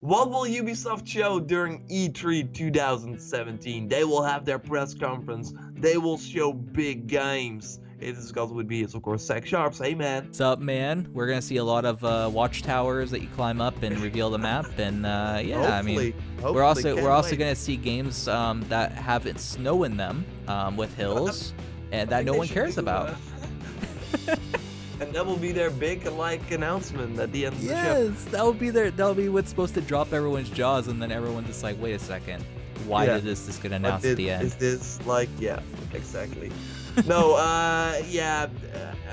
What will Ubisoft show during E3 2017? They will have their press conference. They will show big games. It is because with me is of course Zach Sharps. Hey man. What's up, man? We're gonna see a lot of watchtowers that you climb up and reveal the map, and yeah, Hopefully, we're also gonna see games that have snow in them with hills, and that no one cares about. And that will be their big announcement at the end of the show. Yes, that'll be what's supposed to drop everyone's jaws, and then everyone's just like, wait a second, why did this get announced at the end? Is this yeah, exactly. No, yeah,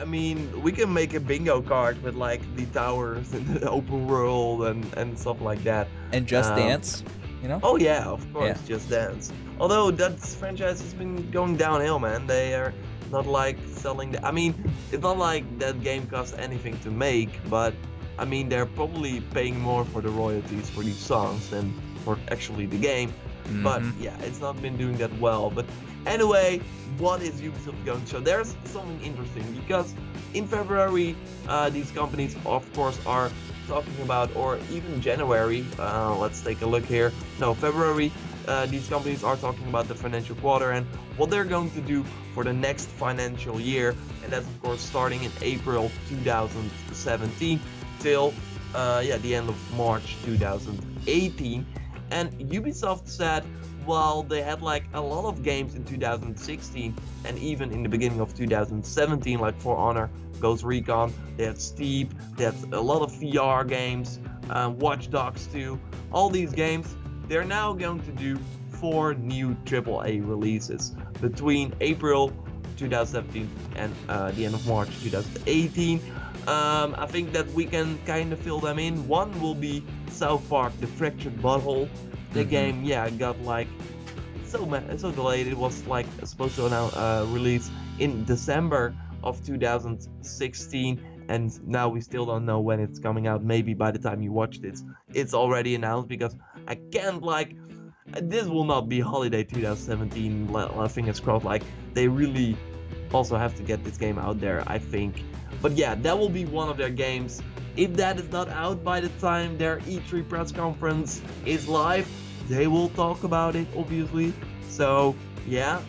I mean, we can make a bingo card with the towers and the open world and stuff like that. And Just Dance, you know? Oh yeah, of course, Just Dance. Although that franchise has been going downhill, man. They are not selling I mean, it's not like that game costs anything to make, but I mean, they're probably paying more for the royalties for these songs than for actually the game. But yeah, it's not been doing that well. But anyway, what is Ubisoft going to show? There's something interesting because in February, these companies, of course, are talking about, or even January, let's take a look here. No, February, these companies are talking about the financial quarter and what they're going to do for the next financial year. And that's, of course, starting in April 2017 till the end of March 2018. And Ubisoft said, while they had a lot of games in 2016 and even in the beginning of 2017, like For Honor, Ghost Recon, they had Steep, they had a lot of VR games, Watch Dogs 2, all these games, they're now going to do 4 new AAA releases between April 2017 and the end of March 2018. I think that we can kind of fill them in. One will be South Park: The Fractured Butthole. The game, got so delayed. It was supposed to release in December of 2016, and now we still don't know when it's coming out. Maybe by the time you watch this, it's already announced, because I can't this will not be holiday 2017. Fingers crossed. They really also have to get this game out there, I think. But yeah, that will be one of their games. If that is not out by the time their E3 press conference is live, they will talk about it, obviously. So yeah,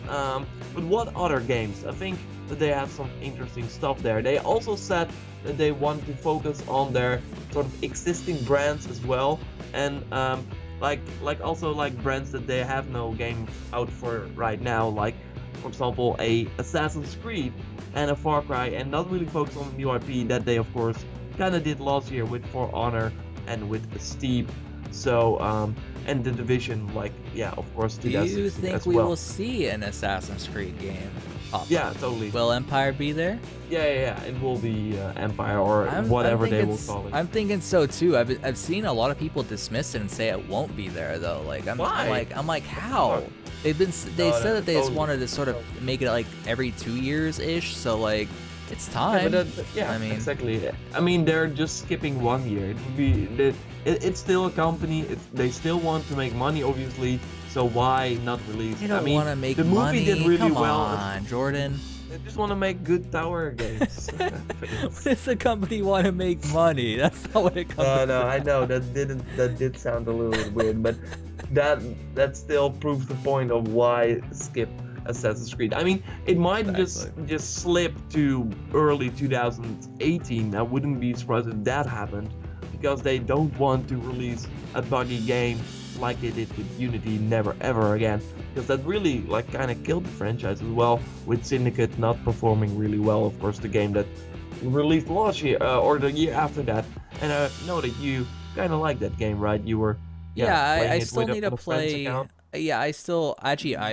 but what other games? I think that they have some interesting stuff there. They also said that they want to focus on their sort of existing brands as well, and also brands that they have no game out for right now, for example a Assassin's Creed and a Far Cry, and not really focus on the new IP that they of course kind of did last year with For Honor and with Steep. So and The Division, of course, 2016 Do you think as we well. will see an Assassin's Creed game pop Yeah, up? totally. Will Empire be there? Yeah, it will be Empire or whatever they will call it. I'm thinking so too. I've seen a lot of people dismiss it and say it won't be there though. Why? I'm like how? They said that they just wanted to sort of make it every 2 years ish. So it's time. Yeah, I mean, exactly. I mean, they're just skipping 1 year. It would be it's still a company. They still want to make money, obviously. So why not release? They don't want to make the money. movie did really Come well. on, Jordan. They just want to make good tower games. What does the company want to make money? That's not what it comes. No, I know that did sound a little bit weird, but that still proves the point of why skip Assassin's Creed. I mean, it might just slip to early 2018. I wouldn't be surprised if that happened, because they don't want to release a buggy game like they did with Unity Never Ever Again, because that really kind of killed the franchise as well, with Syndicate not performing really well. Of course, the game that released last year or the year after that. And I know that you kind of like that game, right? You were I still need to play. Account. Yeah, I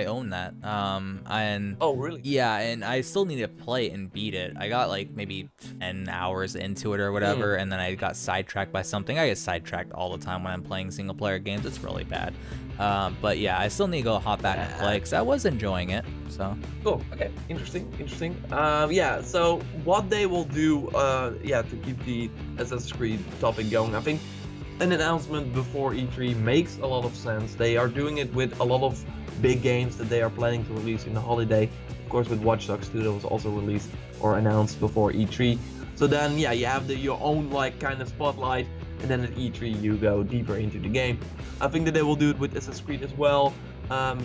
own that. And oh really? Yeah, and I still need to play it and beat it. I got maybe 10 hours into it or whatever, and then I got sidetracked by something. I get sidetracked all the time when I'm playing single player games. It's really bad. But yeah, I still need to hop back and play because I was enjoying it. So cool. Okay, interesting. Yeah. So what they will do, to keep the Assassin's Creed topic going, I think an announcement before E3 makes a lot of sense. They are doing it with a lot of big games that they are planning to release in the holiday. Of course, with Watch Dogs 2 that was also released or announced before E3. So then, you have your own kind of spotlight and then at E3 you go deeper into the game. I think that they will do it with Assassin's Creed as well.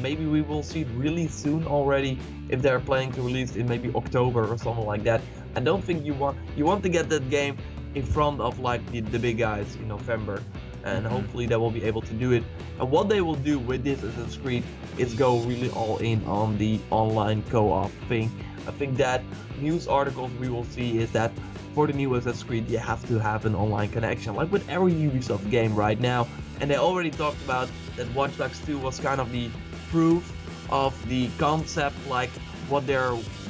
Maybe we will see it really soon already if they're planning to release it in maybe October or something like that. I don't think you want to get that game in front of like the big guys in November, and hopefully they will be able to do it. And what they will do with this Assassin's Creed is go really all in on the online co-op thing. I think that news articles we will see is that for the new Assassin's Creed you have to have an online connection, like with every Ubisoft game right now. And they already talked about that Watch Dogs 2 was kind of the proof of the concept, like what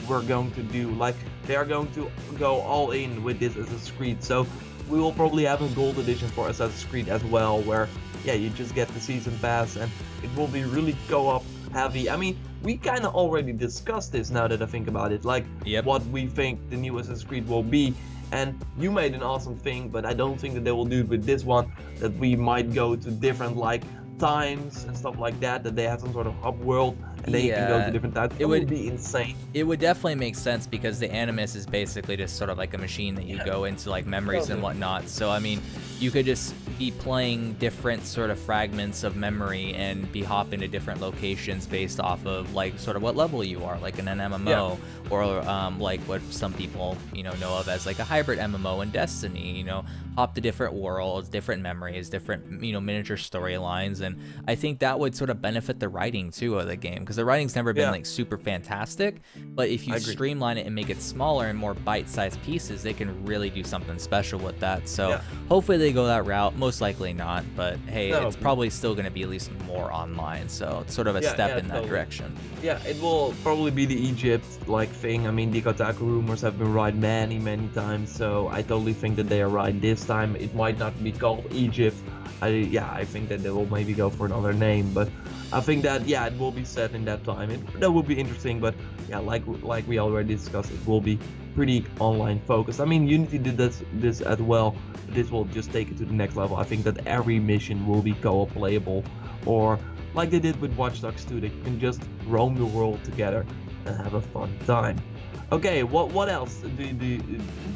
we're going to do. Like they are going to go all in with this Assassin's Creed. So we will probably have a gold edition for Assassin's Creed as well, where yeah, you just get the season pass and it will be really co-op heavy. I mean, we kind of already discussed this now that I think about it, like what we think the new Assassin's Creed will be. And you made an awesome thing, but I don't think that they will do it with this one, that we might go to different like times and stuff like that, that they have some sort of hub world and then you can go to different times. It would be insane. It would definitely make sense because the Animus is basically just sort of like a machine that you go into like memories and whatnot. So I mean, you could just be playing different sort of fragments of memory and be hopping to different locations based off of like sort of what level you are, like in an MMO, or like what some people know of as like a hybrid MMO in Destiny. Hop to different worlds, different memories, different miniature storylines, and I think that would sort of benefit the writing too of the game, because the writing's never been like super fantastic, but if you streamline it and make it smaller and more bite-sized pieces, they can really do something special with that. So hopefully they go that route. Most likely not, but hey, it's probably still going to be at least more online, so it's sort of a step in that direction. Yeah, it will probably be the Egypt like thing. I mean, the Kotaku rumors have been right many times, so I totally think that they are right this time. It might not be called Egypt. I think that they will maybe go for another name, but I think that it will be set in that time. That would be interesting, but yeah, like we already discussed, it will be pretty online focused. I mean, Unity did this as well. This will just take it to the next level. I think that every mission will be co-op playable, or like they did with Watch Dogs 2, they can just roam the world together and have a fun time. Okay, what else? Do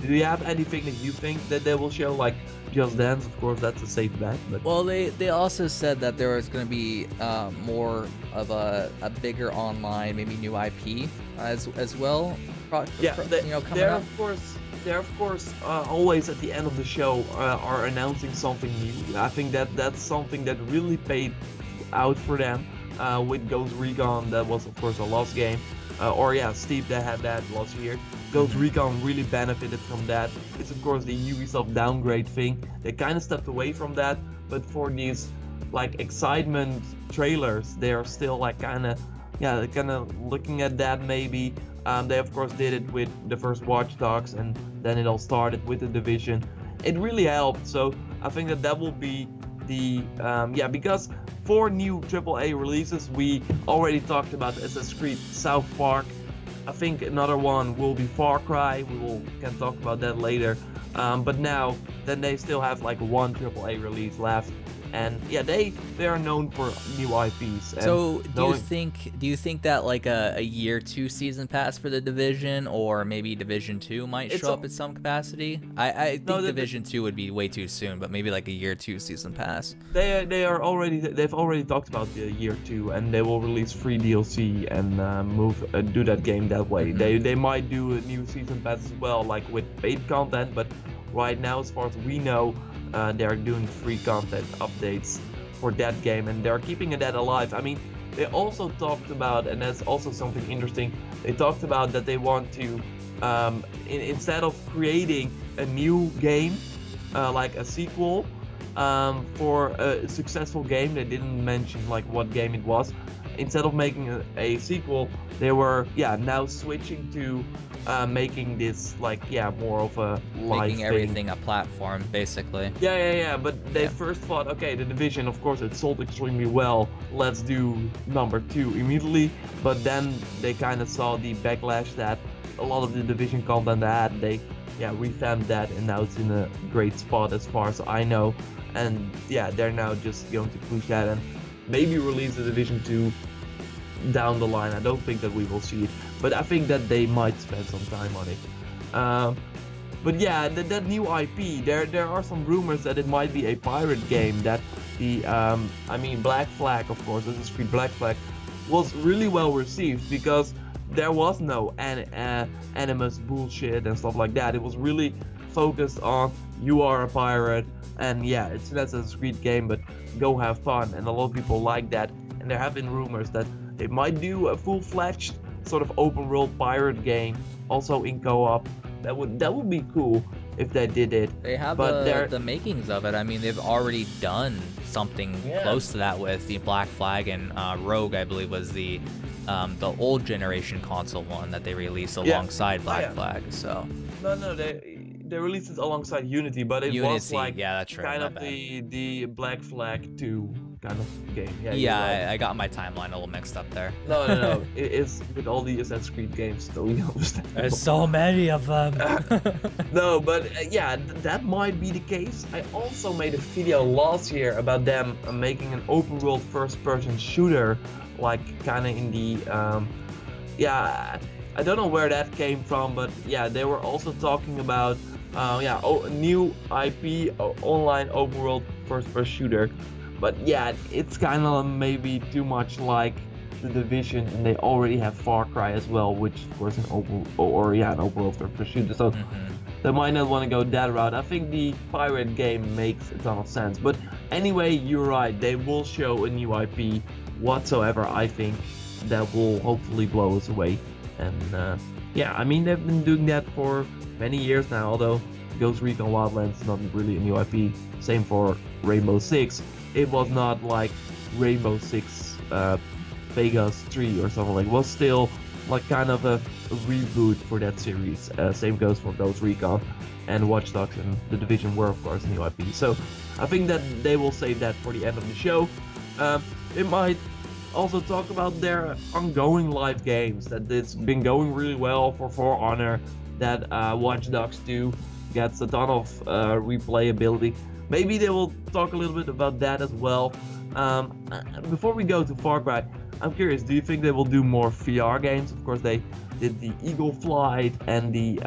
you have anything that you think that they will show, like Just Dance? Of course, that's a safe bet. But well, they also said that there was going to be more of a bigger online, maybe new IP as well. They're of course always at the end of the show are announcing something new. I think that's something that really paid out for them with Ghost Recon. That was of course a lost game. Steve, they had that last year. Ghost Recon really benefited from that. It's of course the Ubisoft downgrade thing. They kind of stepped away from that, but for these like excitement trailers, they are still like kind of looking at that maybe. They of course did it with the first Watch Dogs, and then it all started with the Division. It really helped, so I think that will be the because for new AAA releases, we already talked about Assassin's Creed South Park. I think another one will be Farcry. Can talk about that later. But now, then they still have like one AAA release left, and they are known for new IPs. And so do you think that like a year 2 season pass for the Division, or maybe Division 2 might show up in some capacity? I think Division 2 would be way too soon, but maybe like a year 2 season pass. They've already talked about the year 2, and they will release free DLC and do that game that way. They might do a new season pass as well, like with paid content, but right now, as far as we know, they're doing free content updates for that game, and they're keeping that alive. I mean, they also talked about, and that's also something interesting, they talked about that they want to, instead of creating a new game, like a sequel, for a successful game, they didn't mention like what game it was. Instead of making a sequel, they were now switching to making this like more of a live making everything a platform basically. But they first thought, okay, the Division, of course it sold extremely well, let's do number 2 immediately. But then they kind of saw the backlash that a lot of the Division content had. They revamped that, and now it's in a great spot as far as I know. And they're now just going to push that and maybe release the Division 2 down the line. I don't think that we will see it, but I think that they might spend some time on it. But yeah, that new IP, there are some rumors that it might be a pirate game. That the I mean Black Flag, of course, Assassin's Creed Black Flag, was really well received because there was no animus bullshit and stuff like that. It was really focused on you are a pirate, and yeah, it's an Assassin's Creed game, but go have fun. And a lot of people like that. And there have been rumors that they might do a full-fledged sort of open world pirate game, also in co-op. That would be cool if they did it. They have the makings of it. I mean, they've already done something close to that with the Black Flag, and Rogue, I believe, was the old generation console one that they released alongside Black Flag. So no, they released it alongside Unity, but it was like that's right, kind of the Black Flag 2 kind of game. Yeah, I got my timeline a little mixed up there. No. It's with all the Assassin's Creed games, totally understandable. There's so many of them. No, but yeah, that might be the case. I also made a video last year about them making an open world first-person shooter, like kind of in the I don't know where that came from, but yeah, they were also talking about new IP online open world first-person shooter. But yeah, it's kind of maybe too much like the Division, and they already have Farcry as well, which of course an open world first-person shooter. So they might not want to go that route. I think the pirate game makes a ton of sense. But anyway, you're right. They will show a new IP whatsoever. I think that will hopefully blow us away. And yeah, I mean, they've been doing that for many years now, although Ghost Recon Wildlands is not really a new IP. Same for Rainbow Six. It was not like Rainbow Six Vegas 3 or something like. It was still like kind of a reboot for that series. Same goes for Ghost Recon, and Watch Dogs and The Division were of course new IP. So I think that they will save that for the end of the show. It might also talk about their ongoing live games, that it's been going really well for Honor, that Watch Dogs 2 gets a ton of replayability. Maybe they will talk a little bit about that as well. Before we go to Far Cry, I'm curious, do you think they will do more VR games? Of course, they did the Eagle Flight and the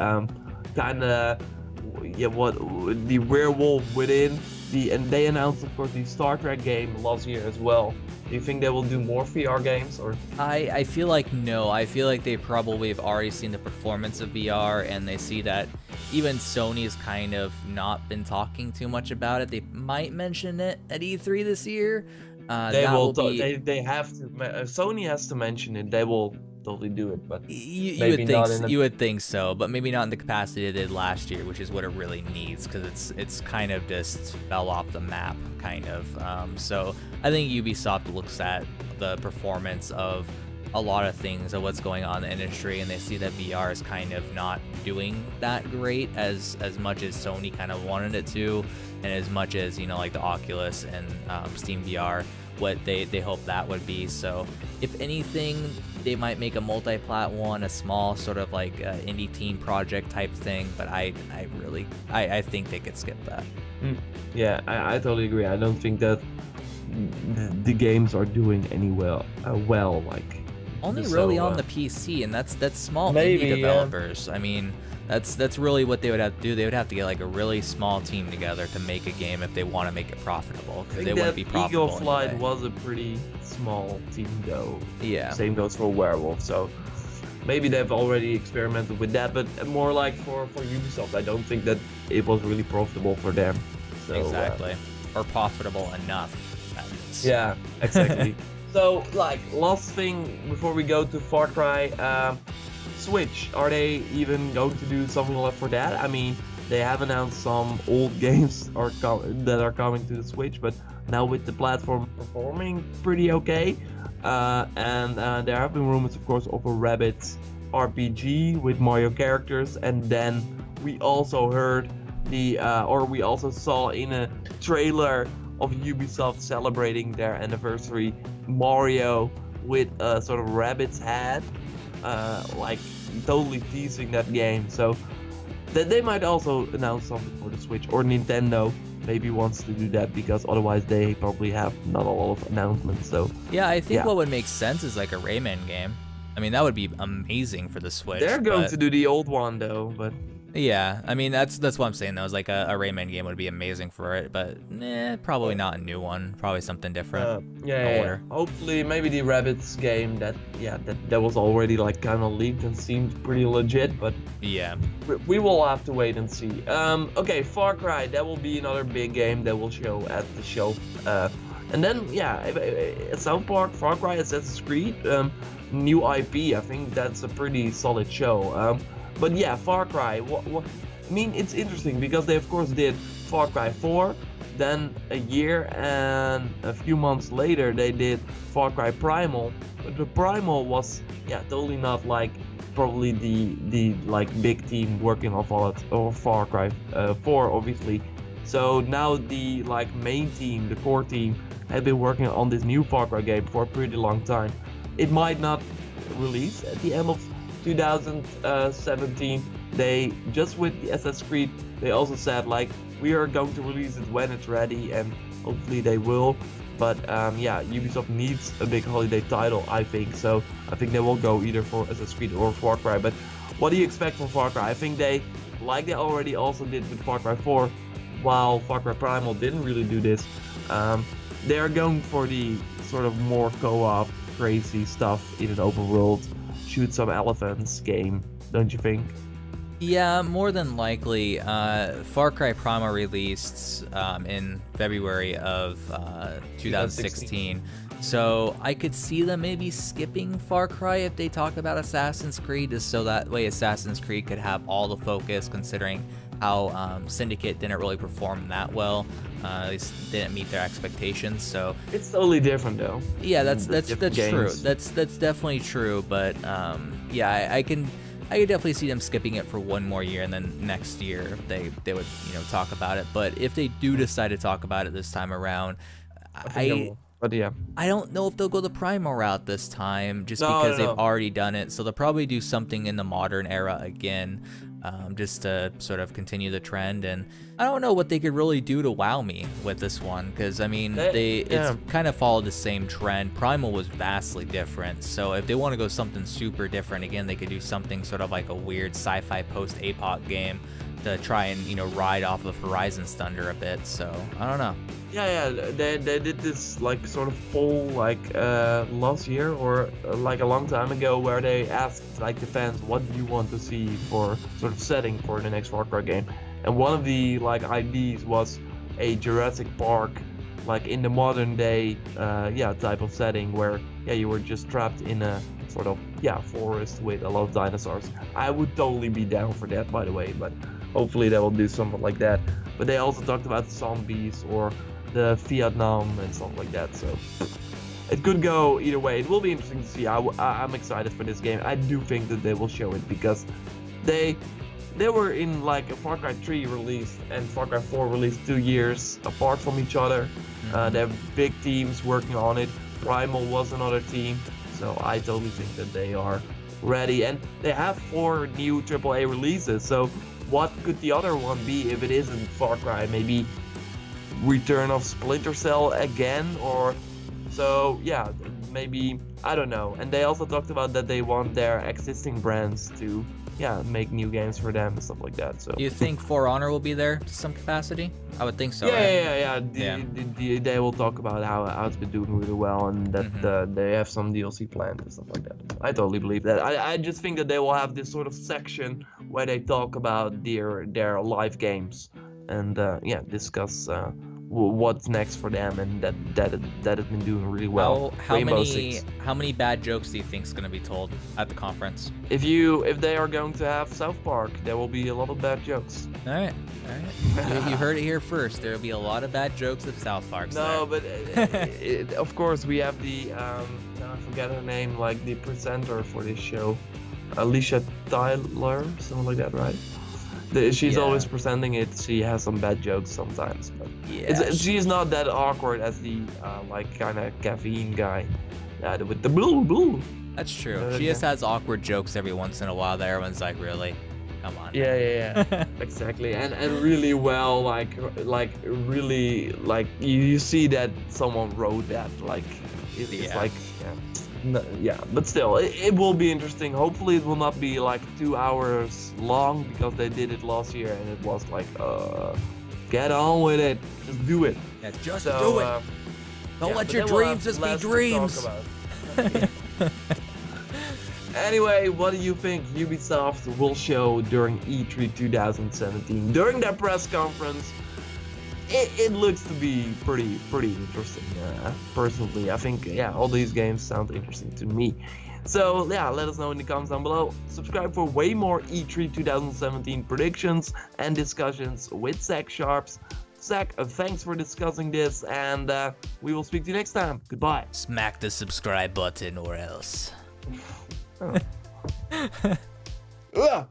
the Werewolf Within, and they announced, of course, the Star Trek game last year as well. Do you think they will do more VR games, or? I feel like no. I feel like they probably have already seen the performance of VR, and they see that even Sony's kind of not been talking too much about it. They might mention it at E3 this year. They will. They have to. Sony has to mention it. They will totally do it, but you would think so, but maybe not in the capacity it did last year, which is what it really needs, because it's kind of just fell off the map, kind of. So I think Ubisoft looks at the performance of a lot of things, of what's going on in the industry, and they see that VR is kind of not doing that great as much as Sony kind of wanted it to, and as much as, you know, like the Oculus and Steam VR, what they hope that would be. So if anything, they might make a multi-plat one, a small sort of like indie team project type thing, but I think they could skip that. Yeah, I totally agree. I don't think that the games are doing any well like only really on the PC, and that's small indie developers. I mean, that's really what they would have to do. They would have to get like a really small team together to make a game if they want to make it profitable, because they wouldn't be profitable. Eagle Flight was a pretty small team though. Yeah. Same goes for Werewolf. So maybe they've already experimented with that, but more like for Ubisoft, I don't think that it was really profitable for them. So, exactly. Or profitable enough. Yeah, exactly. So, like, last thing before we go to Far Cry, Switch, are they even going to do something like for that? I mean, they have announced some old games that are coming to the Switch, but now with the platform performing pretty okay, and there have been rumors, of course, of a Rabbids RPG with Mario characters, and then we also heard we also saw in a trailer of Ubisoft celebrating their anniversary, Mario with a sort of rabbit's head, like totally teasing that game. So that they might also announce something for the Switch, or Nintendo maybe wants to do that, because otherwise they probably have not a lot of announcements. So yeah, I think what would make sense is like a Rayman game. I mean, that would be amazing for the Switch. They're going to do the old one though, but Yeah, I mean that's what I'm saying though. Is like a Rayman game would be amazing for it, but probably not a new one. Probably something different. Yeah. Hopefully, maybe the Rabbits game that was already like kind of leaked and seemed pretty legit, but yeah, we will have to wait and see. Okay, Far Cry, that will be another big game that will show at the show. And then South Park, Far Cry, Assassin's Creed, new IP. I think that's a pretty solid show. But yeah, Far Cry. I mean, it's interesting because they of course did Far Cry 4. Then a year and a few months later, they did Far Cry Primal. But the Primal was totally not like probably the like big team working on Far Cry 4, obviously. So now the like main team, the core team, have been working on this new Far Cry game for a pretty long time. It might not release at the end of 2017. They just with the Assassin's Creed, they also said like we are going to release it when it's ready, and hopefully they will. But Ubisoft needs a big holiday title, I think. So I think they will go either for Assassin's Creed or Far Cry. But what do you expect from Far Cry? I think they already also did with Far Cry 4, while Far Cry Primal didn't really do this. They are going for the sort of more co-op crazy stuff in an open world, shoot some elephants game, don't you think? Yeah, more than likely. Far Cry Primal released in February of 2016. So I could see them maybe skipping Far Cry if they talk about Assassin's Creed, just so that way Assassin's Creed could have all the focus, considering how Syndicate didn't really perform that well. At least didn't meet their expectations. So it's totally different though. Yeah, that's true. That's definitely true. But I could definitely see them skipping it for one more year, and then next year they would talk about it. But if they do decide to talk about it this time around, I don't know if they'll go the Primal route this time, just because they've already done it. So they'll probably do something in the modern era again, just to sort of continue the trend. And I don't know what they could really do to wow me with this one, because I mean it's kind of followed the same trend. Primal was vastly different, so if they want to go something super different again, they could do something sort of like a weird sci-fi post-apoc game to try and ride off of Horizon's thunder a bit. So I don't know. They did this like sort of poll like last year or like a long time ago, where they asked like the fans, what do you want to see for sort of setting for the next Far Cry game, and one of the like ideas was a Jurassic Park, like in the modern day type of setting, where you were just trapped in a sort of forest with a lot of dinosaurs. I would totally be down for that, by the way, but hopefully they will do something like that. But they also talked about zombies or the Vietnam and stuff like that, so it could go either way. It will be interesting to see. I'm excited for this game. I do think that they will show it, because they were in like a Far Cry 3 released and Far Cry 4 released 2 years apart from each other. They have big teams working on it. Primal was another team, so I totally think that they are ready. And they have 4 new AAA releases, so what could the other one be if it isn't Far Cry? Maybe Return of Splinter Cell again, or so maybe, I don't know. And they also talked about that they want their existing brands to make new games for them and stuff like that. So do you think For Honor will be there to some capacity? I would think so. They will talk about how it's been doing really well, and that they have some DLC planned and stuff like that. I totally believe that. I just think that they will have this sort of section where they talk about their live games and discuss what's next for them, and that has been doing really well. How many bad jokes do you think is going to be told at the conference? If they are going to have South Park, there will be a lot of bad jokes. All right. You heard it here first. There will be a lot of bad jokes at South Park. No, but of course we have the I forget her name, like the presenter for this show, Alicia Tyler, something like that, right? She's always presenting it. She has some bad jokes sometimes, but she's not that awkward as the like kind of caffeine guy with the blue. That's true. She just has awkward jokes every once in a while that everyone's like, really? Come on. Yeah. Exactly, and really well, like really, like you see that someone wrote that, like it's Yeah. like yeah, but still, it will be interesting. Hopefully, it will not be like 2 hours long because they did it last year and it was like, get on with it, just do it. Yeah, just So, do it. Don't yeah, let but your then we'll dreams have just be less to dreams. talk about. Anyway, what do you think Ubisoft will show during E3 2017? During their press conference, it looks to be pretty interesting. Personally, I think, yeah, all these games sound interesting to me. So yeah, let us know in the comments down below. Subscribe for way more E3 2017 predictions and discussions with Zach Sharps. Zach, thanks for discussing this, and we will speak to you next time. Goodbye. Smack the subscribe button or else. Ugh.